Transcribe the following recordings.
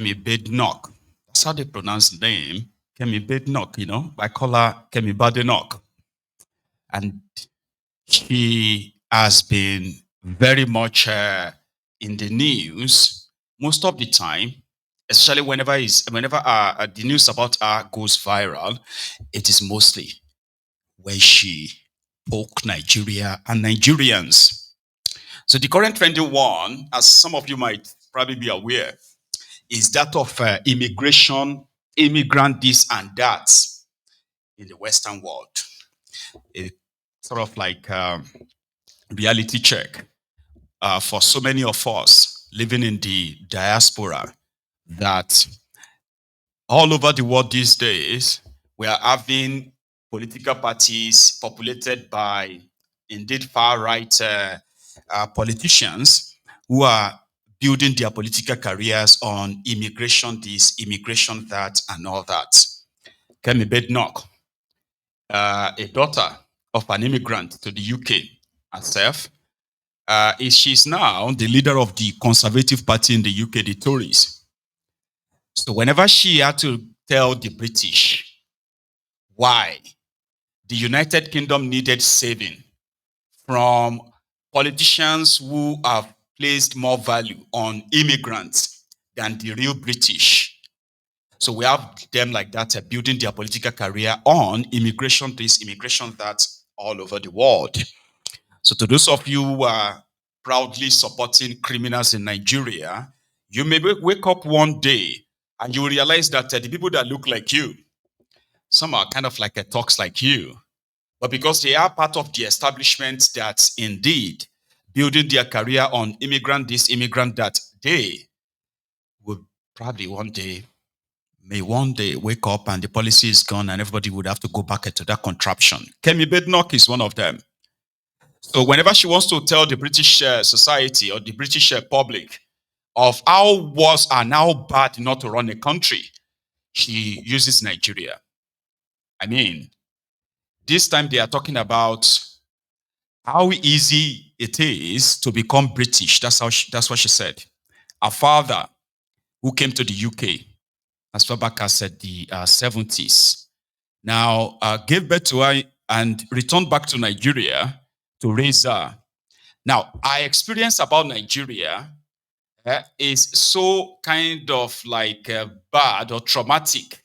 Kemi Badenoch. That's how they pronounce the name. Kemi Badenoch, I call her Kemi Badenoch. And she has been very much in the news most of the time, especially whenever the news about her goes viral. It is mostly when she poke Nigeria and Nigerians. So the current trending one, as some of you might probably be aware, is that of immigrant this and that in the Western world. It sort of like reality check for so many of us living in the diaspora that all over the world these days, we are having political parties populated by indeed far-right politicians who are building their political careers on immigration this, immigration that, and all that. Kemi Badenoch, a daughter of an immigrant to the UK herself, she's now the leader of the Conservative Party in the UK, the Tories. So whenever she had to tell the British why the United Kingdom needed saving from politicians who have placed more value on immigrants than the real British. So we have them like that building their political career on immigration this, immigration that, all over the world. So to those of you who are proudly supporting criminals in Nigeria, you may wake up one day and you realize that the people that look like you, some are kind of like talks like you, but because they are part of the establishment that's indeed building their career on immigrant this, immigrant that, they will probably may one day wake up and the policy is gone and everybody would have to go back into that contraption. Kemi Badenoch is one of them. So whenever she wants to tell the British society or the British public of how worse and how bad not to run a country, she uses Nigeria. I mean, this time they are talking about how easy it is to become British. That's what she said. Her father, who came to the UK as far back as the 70s, now gave birth to her and returned back to Nigeria to raise her. Now, our experience about Nigeria is so kind of like bad or traumatic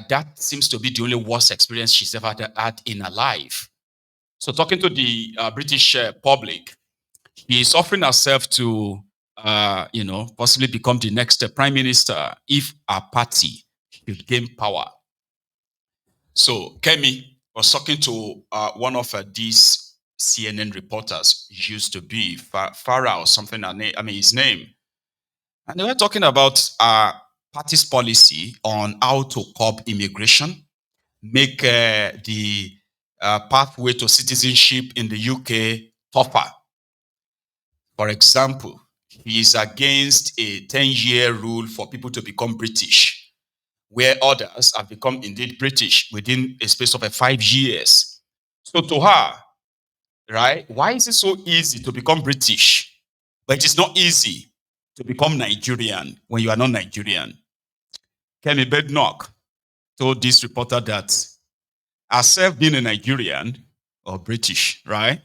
that seems to be the only worst experience she's ever had in her life. So talking to the British public, she is offering herself to, possibly become the next prime minister if her party should gain power. So Kemi was talking to one of these CNN reporters, used to be Farah or something, his name. And they were talking about our party's policy on how to curb immigration, make the pathway to citizenship in the UK tougher. For example, he is against a 10-year rule for people to become British, where others have become indeed British within a space of 5 years. So to her, right, why is it so easy to become British, but it is not easy to become Nigerian when you are not Nigerian? Kemi Badenoch told this reporter that herself being a Nigerian or British, right,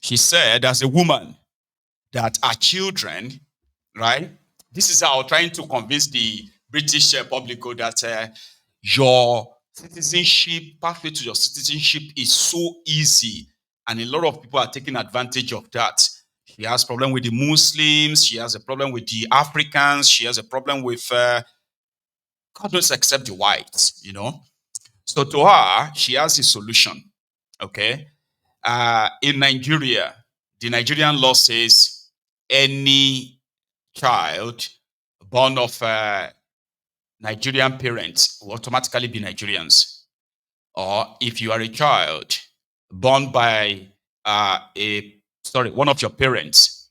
she said as a woman that her children, right, this is how trying to convince the British public that your citizenship, pathway to your citizenship is so easy. And a lot of people are taking advantage of that. She has a problem with the Muslims. She has a problem with the Africans. She has a problem with, God knows, except the whites, So to her, she has a solution, okay? In Nigeria, the Nigerian law says any child born of Nigerian parents will automatically be Nigerians. Or if you are a child born by one of your parents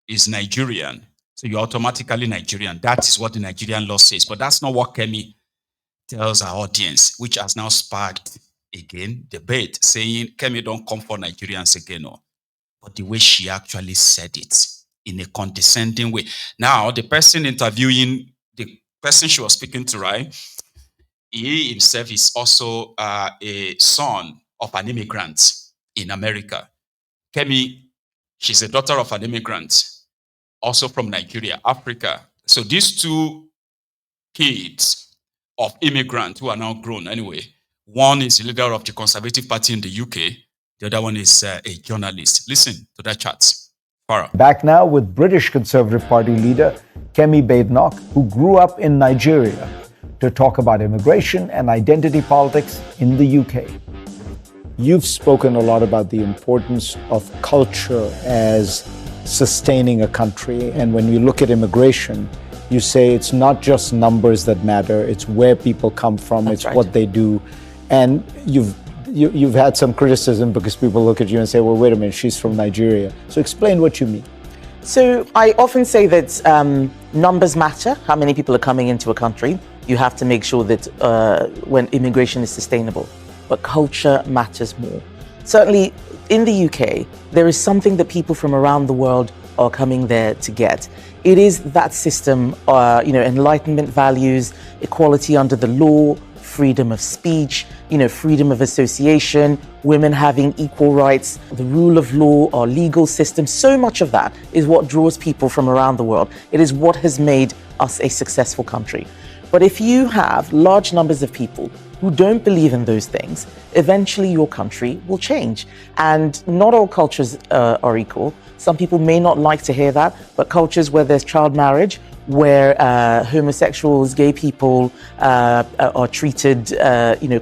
is Nigerian, so you're automatically Nigerian. That is what the Nigerian law says. But that's not what Kemi tells our audience, which has now sparked again debate, saying Kemi don't come for Nigerians again. No. But the way she actually said it in a condescending way. Now, the person interviewing the person she was speaking to, right? He himself is also a son of an immigrant in America. Kemi, she's a daughter of an immigrant, also from Nigeria, Africa. So these two kids of immigrants who are now grown anyway, one is the leader of the Conservative Party in the UK, the other one is a journalist. Listen to that chat. Farah. Back now with British Conservative Party leader Kemi Badenoch, who grew up in Nigeria, to talk about immigration and identity politics in the UK. You've spoken a lot about the importance of culture as sustaining a country. And when you look at immigration, you say it's not just numbers that matter, it's where people come from, That's it's right. What they do. And you've had some criticism because people look at you and say, well, wait a minute, she's from Nigeria. So explain what you mean. So I often say that numbers matter, how many people are coming into a country. You have to make sure that when immigration is sustainable, but culture matters more. Certainly in the UK, there is something that people from around the world are coming there to get. It is that system, enlightenment values, equality under the law, freedom of speech, freedom of association, women having equal rights, the rule of law, our legal system. So much of that is what draws people from around the world. It is what has made us a successful country. But if you have large numbers of people who don't believe in those things, eventually your country will change. And not all cultures are equal. Some people may not like to hear that, but cultures where there's child marriage, where homosexuals, gay people are treated,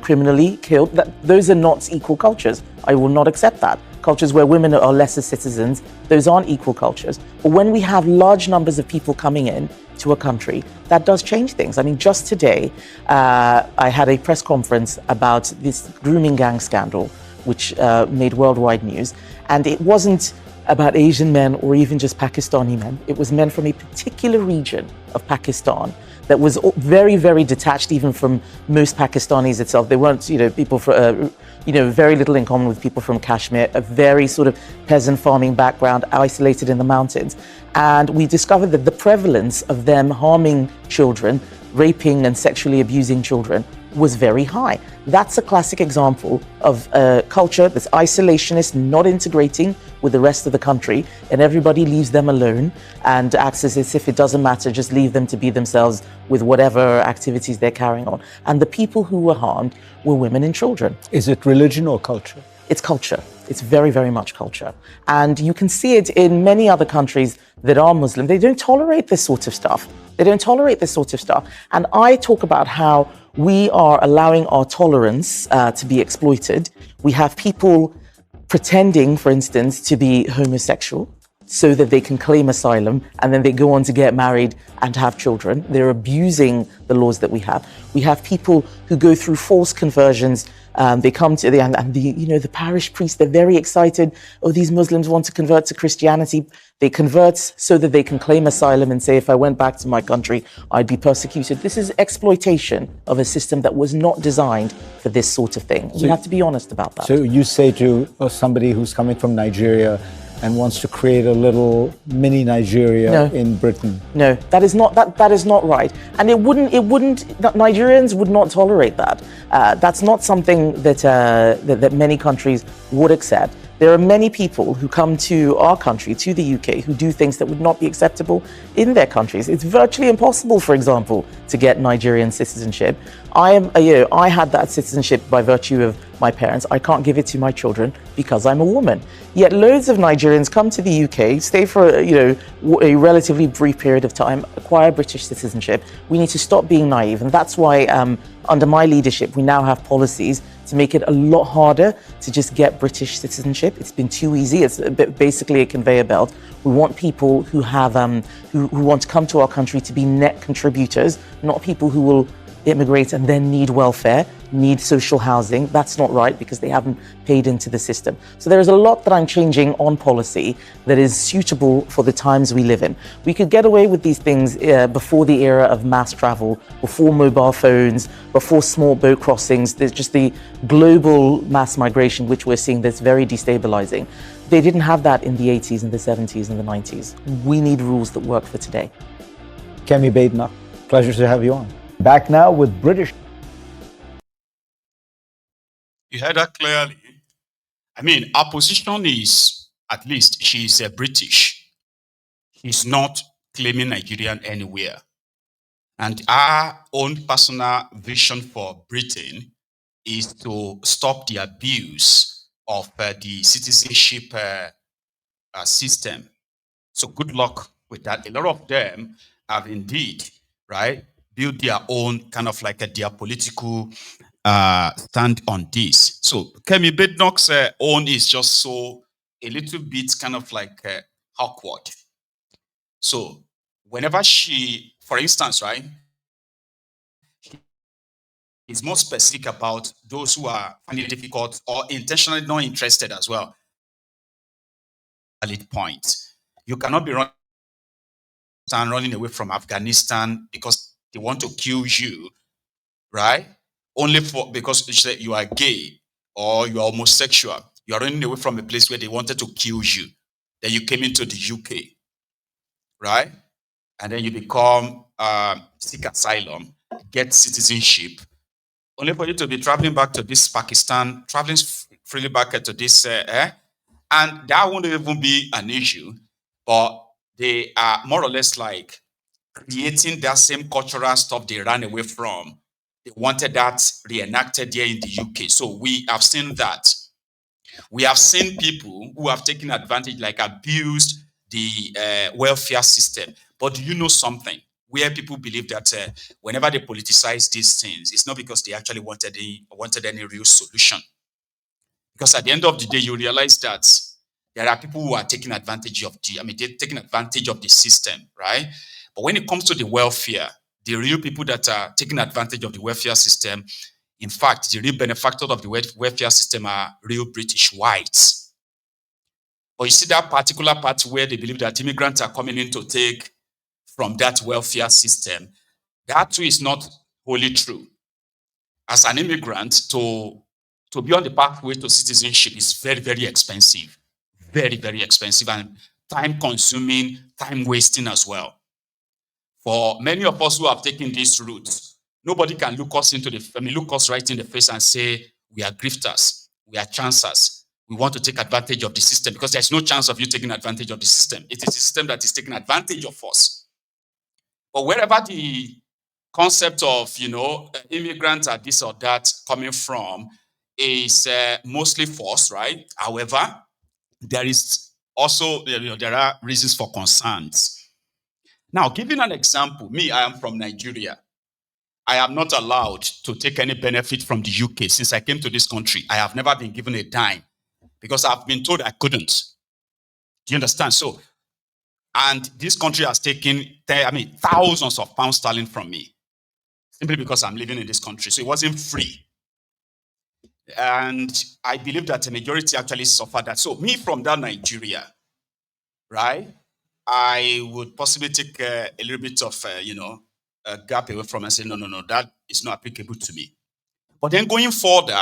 criminally, killed, those are not equal cultures. I will not accept that. Cultures where women are lesser citizens, those aren't equal cultures. But when we have large numbers of people coming in to a country, that does change things. I mean, just today, I had a press conference about this grooming gang scandal, which made worldwide news. And it wasn't about Asian men or even just Pakistani men. It was men from a particular region of Pakistan that was very, very detached even from most Pakistanis itself. They weren't, people from, very little in common with people from Kashmir, a very sort of peasant farming background, isolated in the mountains. And we discovered that the prevalence of them harming children, raping and sexually abusing children was very high. That's a classic example of a culture that's isolationist, not integrating with the rest of the country, and everybody leaves them alone and acts as if it doesn't matter, just leave them to be themselves with whatever activities they're carrying on. And the people who were harmed were women and children. Is it religion or culture? It's culture. It's very, very much culture. And you can see it in many other countries that are Muslim. They don't tolerate this sort of stuff. They don't tolerate this sort of stuff. And I talk about how we are allowing our tolerance to be exploited. We have people pretending, for instance, to be homosexual so that they can claim asylum, and then they go on to get married and have children. They're abusing the laws that we have. We have people who go through false conversions. They come to the parish priest, they're very excited. Oh, these Muslims want to convert to Christianity. They convert so that they can claim asylum and say, if I went back to my country, I'd be persecuted. This is exploitation of a system that was not designed for this sort of thing. So you have to be honest about that. So you say to somebody who's coming from Nigeria and wants to create a little mini Nigeria in Britain. No, that is not right. And Nigerians would not tolerate that. That's not something that many countries would accept. There are many people who come to our country, to the UK, who do things that would not be acceptable in their countries. It's virtually impossible, for example, to get Nigerian citizenship. I had that citizenship by virtue of my parents. I can't give it to my children because I'm a woman. Yet loads of Nigerians come to the UK, stay for a relatively brief period of time, acquire British citizenship. We need to stop being naive, and that's why under my leadership we now have policies to make it a lot harder to just get British citizenship. It's been too easy. It's basically a conveyor belt. We want people who have who want to come to our country to be net contributors, not people who will immigrate and then need welfare, need social housing. That's not right because they haven't paid into the system. So there is a lot that I'm changing on policy that is suitable for the times we live in. We could get away with these things before the era of mass travel, before mobile phones, before small boat crossings. There's just the global mass migration which we're seeing that's very destabilizing. They didn't have that in the 80s and the 70s and the 90s. We need rules that work for today. Kemi Badenoch, Pleasure to have you on. Back now with British. You heard that clearly. I mean, our position is, at least, she's British. She's not claiming Nigerian anywhere. And our own personal vision for Britain is to stop the abuse of the citizenship system. So good luck with that. A lot of them have indeed, right, built their own kind of like their political stand on this. So Kemi Badenoch's own is just so a little bit kind of like awkward. So whenever she, for instance, right, is more specific about those who are finding it difficult or intentionally not interested as well. Valid point. You cannot be running away from Afghanistan because they want to kill you, right? Only because you are gay or you are homosexual. You are running away from a place where they wanted to kill you. Then you came into the UK, right? And then you become seek asylum, get citizenship, only for you to be traveling back to this Pakistan, traveling freely back to this, and that won't even be an issue, but they are more or less like creating that same cultural stuff they ran away from. They wanted that reenacted here in the UK. So we have seen that. We have seen people who have taken advantage, like abused the welfare system. But do you know something? Where people believe that whenever they politicize these things, it's not because they actually wanted any real solution. Because at the end of the day, you realize that there are people who are taking advantage of they're taking advantage of the system, right? But when it comes to the welfare, the real people that are taking advantage of the welfare system, in fact, the real benefactors of the welfare system are real British whites. But you see that particular part where they believe that immigrants are coming in to take from that welfare system, that too is not wholly true. As an immigrant, to be on the pathway to citizenship is very, very expensive. Very, very expensive and time-consuming, time-wasting as well. For many of us who have taken this route, nobody can look us right in the face and say, we are grifters, we are chancers, we want to take advantage of the system, because there's no chance of you taking advantage of the system. It is the system that is taking advantage of us. But wherever the concept of, immigrants are this or that coming from is mostly false, right? However, there is also, there are reasons for concerns. Now, giving an example, I am from Nigeria. I am not allowed to take any benefit from the UK. Since I came to this country, I have never been given a dime because I've been told I couldn't. Do you understand? So, and this country has taken, thousands of pounds sterling from me simply because I'm living in this country. So it wasn't free. And I believe that the majority actually suffered that. So me from that Nigeria, right, I would possibly take a little bit of, a gap away from and say, no, that is not applicable to me. But then going further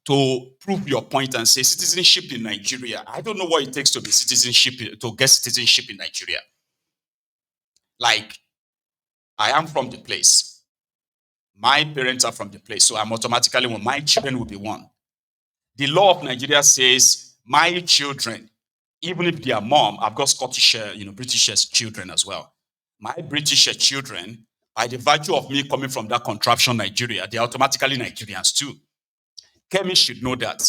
to prove your point and say citizenship in Nigeria, I don't know what it takes to get citizenship in Nigeria. Like, I am from the place. My parents are from the place, so I'm automatically one. My children will be one. The law of Nigeria says my children, even if they are mom, I've got Scottish, British children as well. My British children, by the virtue of me coming from that contraption Nigeria, they're automatically Nigerians too. Kemi should know that.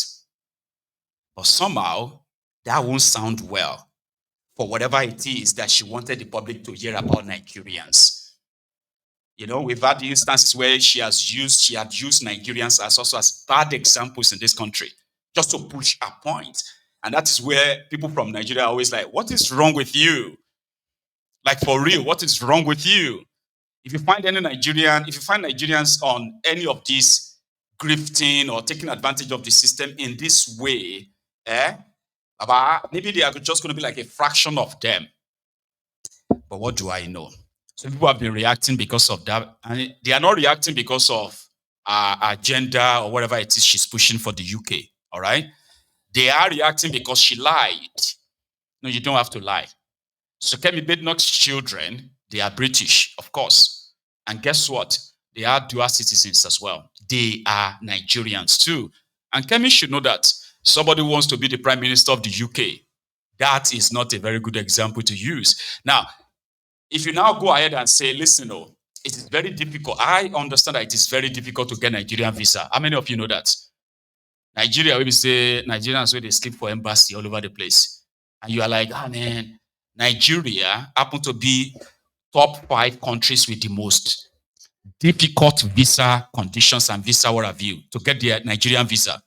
But somehow, that won't sound well for whatever it is that she wanted the public to hear about Nigerians. We've had instances where she had used Nigerians as bad examples in this country, just to push her point. And that is where people from Nigeria are always like, what is wrong with you? Like, for real, what is wrong with you? If you find Nigerians on any of these grifting or taking advantage of the system in this way, maybe they are just going to be like a fraction of them. But what do I know? So people have been reacting because of that. And they are not reacting because of agenda or whatever it is she's pushing for the UK. All right? They are reacting because she lied. No, you don't have to lie. So Kemi Badenoch's children, they are British, of course. And guess what? They are dual citizens as well. They are Nigerians too. And Kemi should know that somebody who wants to be the prime minister of the UK, that is not a very good example to use. Now, if you now go ahead and say, listen, oh, it is very difficult. I understand that it is very difficult to get Nigerian visa. How many of you know that? Nigeria, we say Nigerians where they sleep for embassy all over the place. And you are like, man, Nigeria happen to be top 5 countries with the most difficult visa conditions and visa what have you to get the Nigerian visa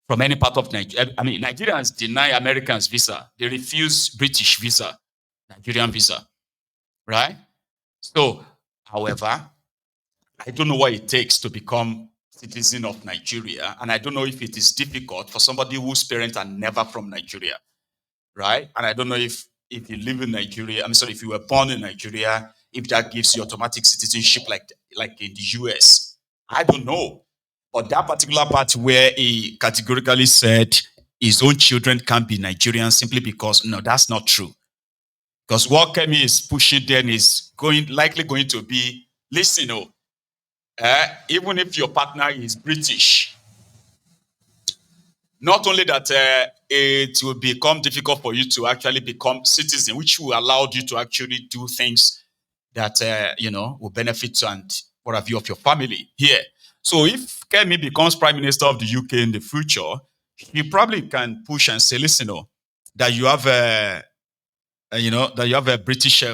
from any part of Nigeria. I mean, Nigerians deny Americans visa. They refuse British visa, Nigerian visa, right? So, however, I don't know what it takes to become citizen of Nigeria, and I don't know if it is difficult for somebody whose parents are never from Nigeria, right? And I don't know if you live in Nigeria, I'm sorry, if you were born in Nigeria, if that gives you automatic citizenship like in the US. I don't know. But that particular part where he categorically said his own children can't be Nigerian simply because no, that's not true. Because what Kemi is pushing then is likely going to be, listen, even if your partner is British, not only that it will become difficult for you to actually become citizen, which will allow you to actually do things that will benefit and what have you of your family here. So if Kemi becomes prime minister of the UK in the future, he probably can push and say, listen, that you have a British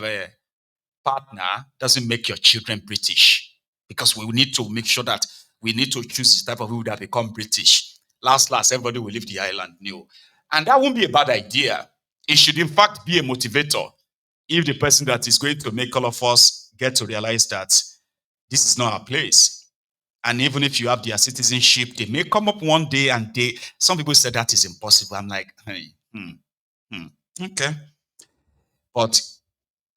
partner doesn't make your children British, because we need to make sure that we need to choose the type of people that become British. Last, everybody will leave the island new. And that won't be a bad idea. It should, in fact, be a motivator if the person that is going to make all of us get to realize that this is not our place. And even if you have their citizenship, they may come up one day and some people say that is impossible. I'm like, hey, okay. But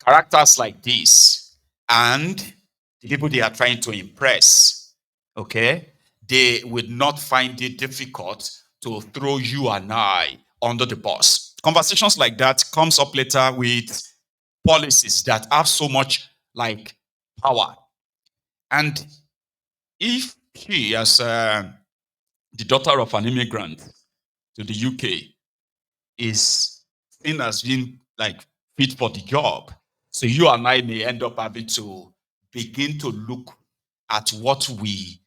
characters like this and the people they are trying to impress, okay, they would not find it difficult to throw you and I under the bus. Conversations like that comes up later with policies that have so much like power. And if she, as the daughter of an immigrant to the UK, is seen as being like fit for the job, so you and I may end up having to begin to look at what we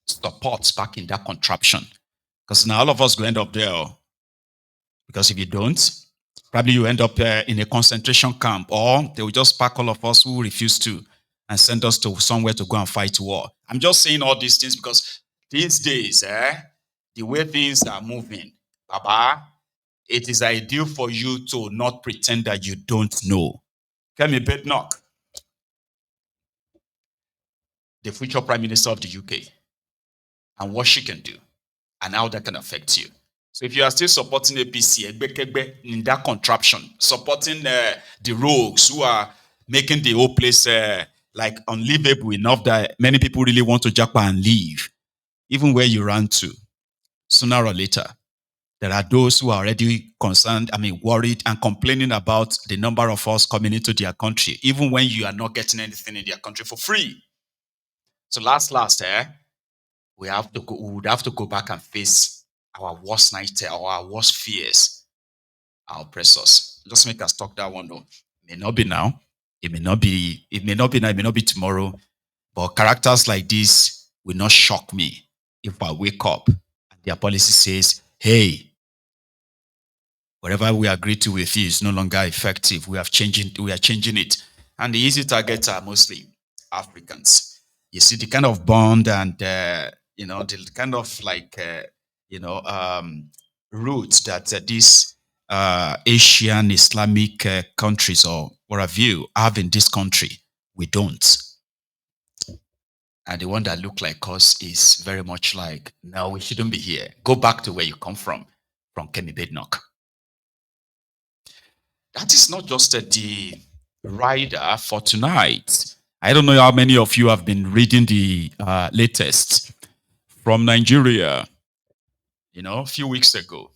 support back in that contraption. Because now all of us will end up there. Because if you don't, probably you end up in a concentration camp, or they will just pack all of us who refuse to and send us to somewhere to go and fight war. I'm just saying all these things because these days, the way things are moving, Baba, it is ideal for you to not pretend that you don't know. Kemi Badenoch, the future prime minister of the UK, and what she can do, and how that can affect you. So if you are still supporting APC, in that contraption, supporting the rogues who are making the whole place like unlivable enough that many people really want to jump and leave, even where you run to, sooner or later, there are those who are already concerned, worried and complaining about the number of us coming into their country, even when you are not getting anything in their country for free. So last, we would have to go back and face our worst nightmare or our worst fears, our oppressors. Just make us talk that one though. It may not be now. It may not be now. It may not be tomorrow. But characters like this will not shock me if I wake up and their policy says, hey, whatever we agreed to with you is no longer effective. We are changing it. And the easy targets are mostly Africans. You see the kind of bond and the kind of like roots that these Asian Islamic countries or what have you have in this country. We don't. And the one that look like us is very much like, no, we shouldn't be here. Go back to where you come from Kemi Badenoch. That is not just the rider for tonight. I don't know how many of you have been reading the latest from Nigeria. A few weeks ago,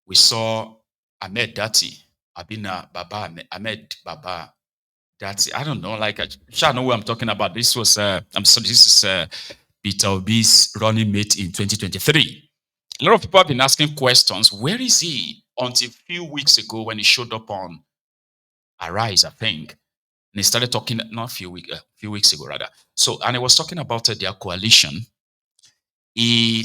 we saw Ahmed Dati, Ahmed Baba That's, I don't know, like, I know what I'm talking about. This was, I'm sorry, this is Peter Obi's running mate in 2023. A lot of people have been asking questions. Where is he? Until a few weeks ago when he showed up on Arise, I think. And he started talking, not a few weeks ago, rather. So, and he was talking about their coalition. He